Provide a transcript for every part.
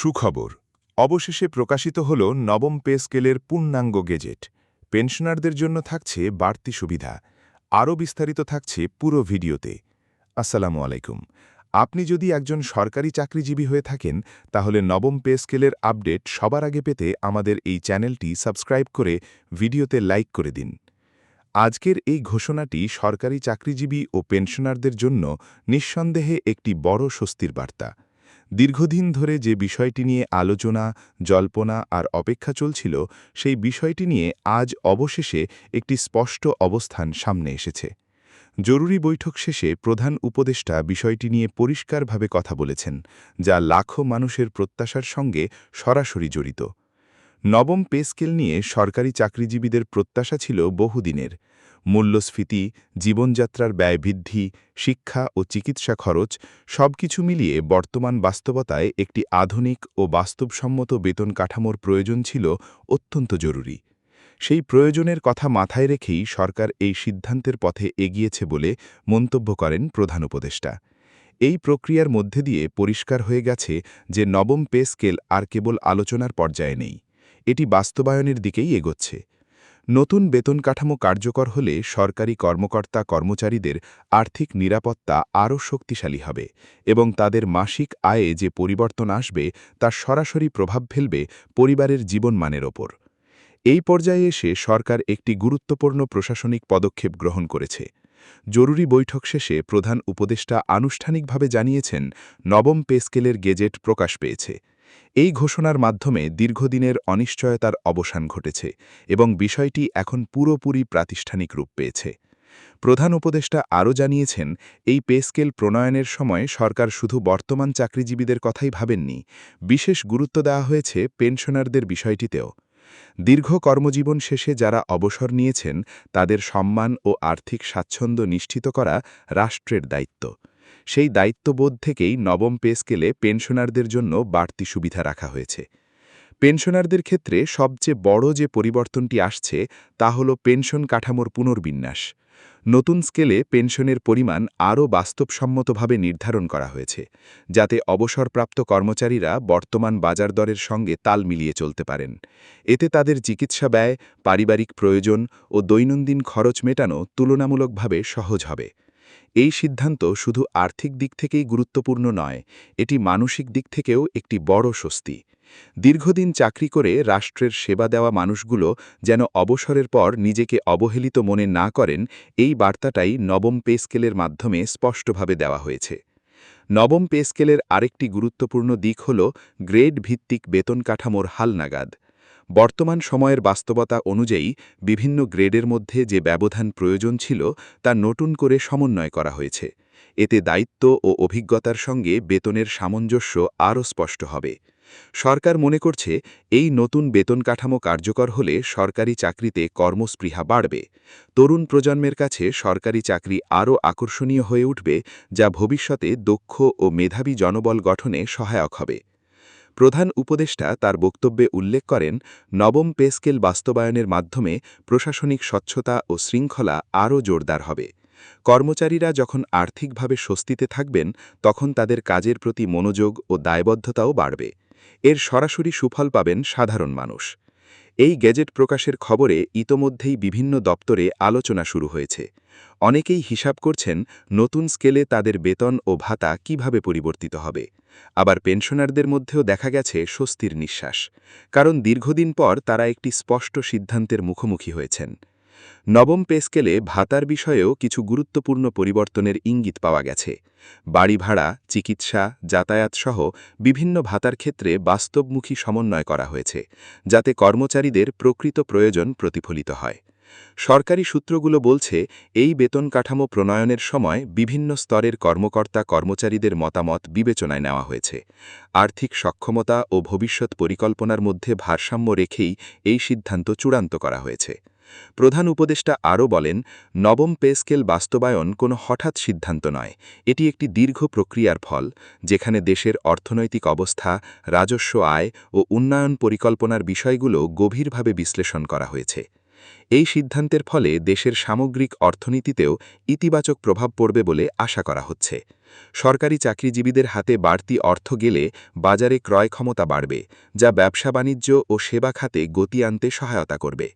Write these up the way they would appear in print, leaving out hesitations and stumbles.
সুখবর, অবশেষে প্রকাশিত হল নবম পে স্কেলের পূর্ণাঙ্গ গেজেট। পেনশনারদের জন্য থাকছে বাড়তি সুবিধা। আরও বিস্তারিত থাকছে পুরো ভিডিওতে। আসসালামু আলাইকুম। আপনি যদি একজন সরকারি চাকরিজীবী হয়ে থাকেন, তাহলে নবম পে স্কেলের আপডেট সবার আগে পেতে আমাদের এই চ্যানেলটি সাবস্ক্রাইব করে ভিডিওতে লাইক করে দিন। আজকের এই ঘোষণাটি সরকারি চাকরিজীবী ও পেনশনারদের জন্য নিঃসন্দেহে একটি বড় স্বস্তির বার্তা। দীর্ঘদিন ধরে যে বিষয়টি নিয়ে আলোচনা, জল্পনা আর অপেক্ষা চলছিল, সেই বিষয়টি নিয়ে আজ অবশেষে একটি স্পষ্ট অবস্থান সামনে এসেছে। জরুরি বৈঠক শেষে প্রধান উপদেষ্টা বিষয়টি নিয়ে পরিষ্কারভাবে কথা বলেছেন, যা লাখো মানুষের প্রত্যাশার সঙ্গে সরাসরি জড়িত। নবম পে স্কেল নিয়ে সরকারি চাকরিজীবীদের প্রত্যাশা ছিল বহুদিনের। মূল্যস্ফীতি, জীবনযাত্রার ব্যয় বৃদ্ধি, শিক্ষা ও চিকিৎসা খরচ সবকিছু মিলিয়ে বর্তমান বাস্তবতায় একটি আধুনিক ও বাস্তবসম্মত বেতন কাঠামোর প্রয়োজন ছিল অত্যন্ত জরুরি। সেই প্রয়োজনের কথা মাথায় রেখেই সরকার এই সিদ্ধান্তের পথে এগিয়েছে বলে মন্তব্য করেন প্রধান উপদেষ্টা। এই প্রক্রিয়ার মধ্যে দিয়ে পরিষ্কার হয়ে গেছে যে নবম পে স্কেল আর কেবল আলোচনার পর্যায়ে নেই, এটি বাস্তবায়নের দিকেই এগোচ্ছে। নতুন বেতন কাঠামো কার্যকর হলে সরকারি কর্মকর্তা-কর্মচারীদের আর্থিক নিরাপত্তা আরও শক্তিশালী হবে এবং তাদের মাসিক আয়ে যে পরিবর্তন আসবে তা সরাসরি প্রভাব ফেলবে পরিবারের জীবনমানের ওপর। এই পর্যায়ে এসে সরকার একটি গুরুত্বপূর্ণ প্রশাসনিক পদক্ষেপ গ্রহণ করেছে। জরুরি বৈঠক শেষে প্রধান উপদেষ্টা আনুষ্ঠানিকভাবে জানিয়েছেন, নবম পে স্কেলের গেজেট প্রকাশ পেয়েছে। এই ঘোষণার মাধ্যমে দীর্ঘদিনের অনিশ্চয়তার অবসান ঘটেছে এবং বিষয়টি এখন পুরোপুরি প্রাতিষ্ঠানিক রূপ পেয়েছে। প্রধান উপদেষ্টা আরও জানিয়েছেন, এই পে স্কেল প্রণয়নের সময় সরকার শুধু বর্তমান চাকরিজীবীদের কথাই ভাবেননি, বিশেষ গুরুত্ব দেওয়া হয়েছে পেনশনারদের বিষয়টিতেও। দীর্ঘ কর্মজীবন শেষে যারা অবসর নিয়েছেন, তাদের সম্মান ও আর্থিক স্বাচ্ছন্দ্য নিশ্চিত করা রাষ্ট্রের দায়িত্ব। সেই দায়িত্ববোধ থেকেই নবম পে স্কেলে পেনশনারদের জন্য বাড়তি সুবিধা রাখা হয়েছে। পেনশনারদের ক্ষেত্রে সবচেয়ে বড় যে পরিবর্তনটি আসছে তা হল পেনশন কাঠামোর পুনর্বিন্যাস। নতুন স্কেলে পেনশনের পরিমাণ আরও বাস্তবসম্মতভাবে নির্ধারণ করা হয়েছে, যাতে অবসরপ্রাপ্ত কর্মচারীরা বর্তমান বাজার দরের সঙ্গে তাল মিলিয়ে চলতে পারেন। এতে তাদের চিকিৎসা ব্যয়, পারিবারিক প্রয়োজন ও দৈনন্দিন খরচ মেটানো তুলনামূলকভাবে সহজ হবে। এই সিদ্ধান্ত শুধু আর্থিক দিক থেকেই গুরুত্বপূর্ণ নয়, এটি মানসিক দিক থেকেও একটি বড় স্বস্তি। দীর্ঘদিন চাকরি করে রাষ্ট্রের সেবা দেওয়া মানুষগুলো যেন অবসরের পর নিজেকে অবহেলিত মনে না করেন, এই বার্তাটাই নবম পে স্কেলের মাধ্যমে স্পষ্টভাবে দেওয়া হয়েছে। নবম পে স্কেলের আরেকটি গুরুত্বপূর্ণ দিক হল গ্রেড ভিত্তিক বেতন কাঠামোর হালনাগাদ। বর্তমান সময়ের বাস্তবতা অনুযায়ী বিভিন্ন গ্রেডের মধ্যে যে ব্যবধান প্রয়োজন ছিল তা নতুন করে সমন্বয় করা হয়েছে। এতে দায়িত্ব ও অভিজ্ঞতার সঙ্গে বেতনের সামঞ্জস্য আরও স্পষ্ট হবে। সরকার মনে করছে, এই নতুন বেতন কাঠামো কার্যকর হলে সরকারি চাকরিতে কর্মস্পৃহা বাড়বে। তরুণ প্রজন্মের কাছে সরকারি চাকরি আরও আকর্ষণীয় হয়ে উঠবে, যা ভবিষ্যতে দক্ষ ও মেধাবী জনবল গঠনে সহায়ক হবে। প্রধান উপদেষ্টা তার বক্তব্যে উল্লেখ করেন, নবম পে স্কেল বাস্তবায়নের মাধ্যমে প্রশাসনিক স্বচ্ছতা ও শৃঙ্খলা আরও জোরদার হবে। কর্মচারীরা যখন আর্থিকভাবে স্বস্তিতে থাকবেন, তখন তাদের কাজের প্রতি মনোযোগ ও দায়বদ্ধতাও বাড়বে। এর সরাসরি সুফল পাবেন সাধারণ মানুষ। এই গেজেট প্রকাশের খবরে ইতোমধ্যেই বিভিন্ন দপ্তরে আলোচনা শুরু হয়েছে। অনেকেই হিসাব করছেন, নতুন স্কেলে তাদের বেতন ও ভাতা কিভাবে পরিবর্তিত হবে। আবার পেনশনারদের মধ্যেও দেখা গেছে স্বস্তির নিঃশ্বাস, কারণ দীর্ঘদিন পর তারা একটি স্পষ্ট সিদ্ধান্তের মুখোমুখি হয়েছেন। নবম পে স্কেলে ভাতার বিষয়েও কিছু গুরুত্বপূর্ণ পরিবর্তনের ইঙ্গিত পাওয়া গেছে। বাড়ি ভাড়া, চিকিৎসা, যাতায়াত সহ বিভিন্ন ভাতার ক্ষেত্রে বাস্তবমুখী সমন্বয় করা হয়েছে, যাতে কর্মচারীদের প্রকৃত প্রয়োজন প্রতিফলিত হয়। সরকারি সূত্রগুলো বলছে, এই বেতন কাঠামো প্রণয়নের সময় বিভিন্ন স্তরের কর্মকর্তা-কর্মচারীদের মতামত বিবেচনায় নেওয়া হয়েছে। আর্থিক সক্ষমতা ও ভবিষ্যৎ পরিকল্পনার মধ্যে ভারসাম্য রেখেই এই সিদ্ধান্ত চূড়ান্ত করা হয়েছে। প্রধান উপদেষ্টা আরও বলেন, নবম পে স্কেল বাস্তবায়ন কোনো হঠাৎ সিদ্ধান্ত নয়, এটি একটি দীর্ঘ প্রক্রিয়ার ফল, যেখানে দেশের অর্থনৈতিক অবস্থা, রাজস্ব আয় ও উন্নয়ন পরিকল্পনার বিষয়গুলো গভীরভাবে বিশ্লেষণ করা হয়েছে। এই সিদ্ধান্তের ফলে দেশের সামগ্রিক অর্থনীতিতেও ইতিবাচক প্রভাব পড়বে বলে আশা করা হচ্ছে। সরকারি চাকরিজীবীদের হাতে বাড়তি অর্থ গেলে বাজারে ক্রয় ক্ষমতা বাড়বে, যা ব্যবসা-বাণিজ্য ও সেবা খাতে গতি আনতে সহায়তা করবে।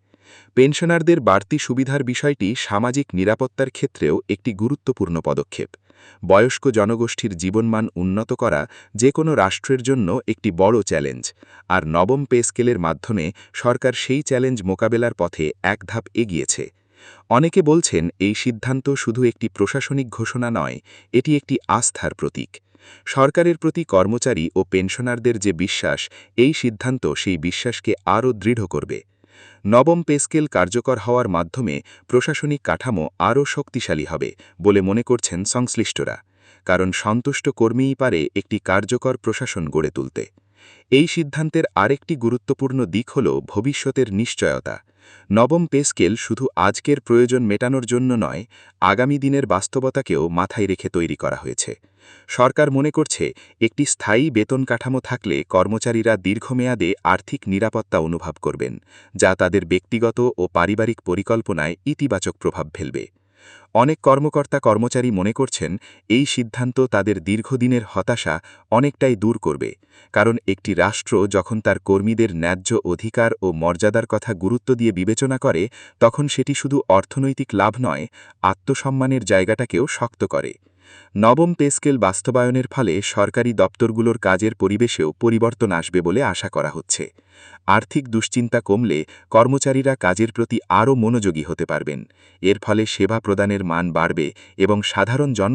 পেনশনারদের বাড়তি সুবিধার বিষয়টি সামাজিক নিরাপত্তার ক্ষেত্রেও একটি গুরুত্বপূর্ণ পদক্ষেপ। বয়স্ক জনগোষ্ঠীর জীবনমান উন্নত করা যে কোনো রাষ্ট্রের জন্য একটি বড় চ্যালেঞ্জ, আর নবম পে স্কেলের মাধ্যমে সরকার সেই চ্যালেঞ্জ মোকাবেলার পথে এক ধাপ এগিয়েছে। অনেকে বলছেন এই সিদ্ধান্ত শুধু একটি প্রশাসনিক ঘোষণা নয়, এটি একটি আস্থার প্রতীক। সরকারের প্রতি কর্মচারী ও পেনশনারদের যে বিশ্বাস, এই সিদ্ধান্ত সেই বিশ্বাসকে আরও দৃঢ় করবে। নবম পে স্কেল কার্যকর হওয়ার মাধ্যমে প্রশাসনিক কাঠামো আরও শক্তিশালী হবে বলে মনে করছেন সংশ্লিষ্টরা, কারণ সন্তুষ্ট কর্মীই পারে একটি কার্যকর প্রশাসন গড়ে তুলতে। এই সিদ্ধান্তের আরেকটি গুরুত্বপূর্ণ দিক হল ভবিষ্যতের নিশ্চয়তা। নবম পে স্কেল শুধু আজকের প্রয়োজন মেটানোর জন্য নয়, আগামী দিনের বাস্তবতাকেও মাথায় রেখে তৈরি করা হয়েছে। সরকার মনে করছে, একটি স্থায়ী বেতন কাঠামো থাকলে কর্মচারীরা দীর্ঘমেয়াদে আর্থিক নিরাপত্তা অনুভব করবেন, যা তাদের ব্যক্তিগত ও পারিবারিক পরিকল্পনায় ইতিবাচক প্রভাব ফেলবে। অনেক কর্মকর্তা-কর্মচারী মনে করছেন, এই সিদ্ধান্ত তাদের দীর্ঘদিনের হতাশা অনেকটাই দূর করবে, কারণ একটি রাষ্ট্র যখন তার কর্মীদের ন্যায্য অধিকার ও মর্যাদার কথা গুরুত্ব দিয়ে বিবেচনা করে, তখন সেটি শুধু অর্থনৈতিক লাভ নয়, আত্মসম্মানের জায়গাটাকেও শক্ত করে। নবম পে স্কেল বাস্তবায়নের ফলে সরকারি দপ্তরগুলোর কাজের পরিবেশেও পরিবর্তন আসবে বলে আশা করা হচ্ছে। আর্থিক দুশ্চিন্তা কমলে কর্মচারীরা কাজের প্রতি আরও মনোযোগী হতে পারবেন। এর ফলে সেবা প্রদানের মান বাড়বে এবং সাধারণ জনগণ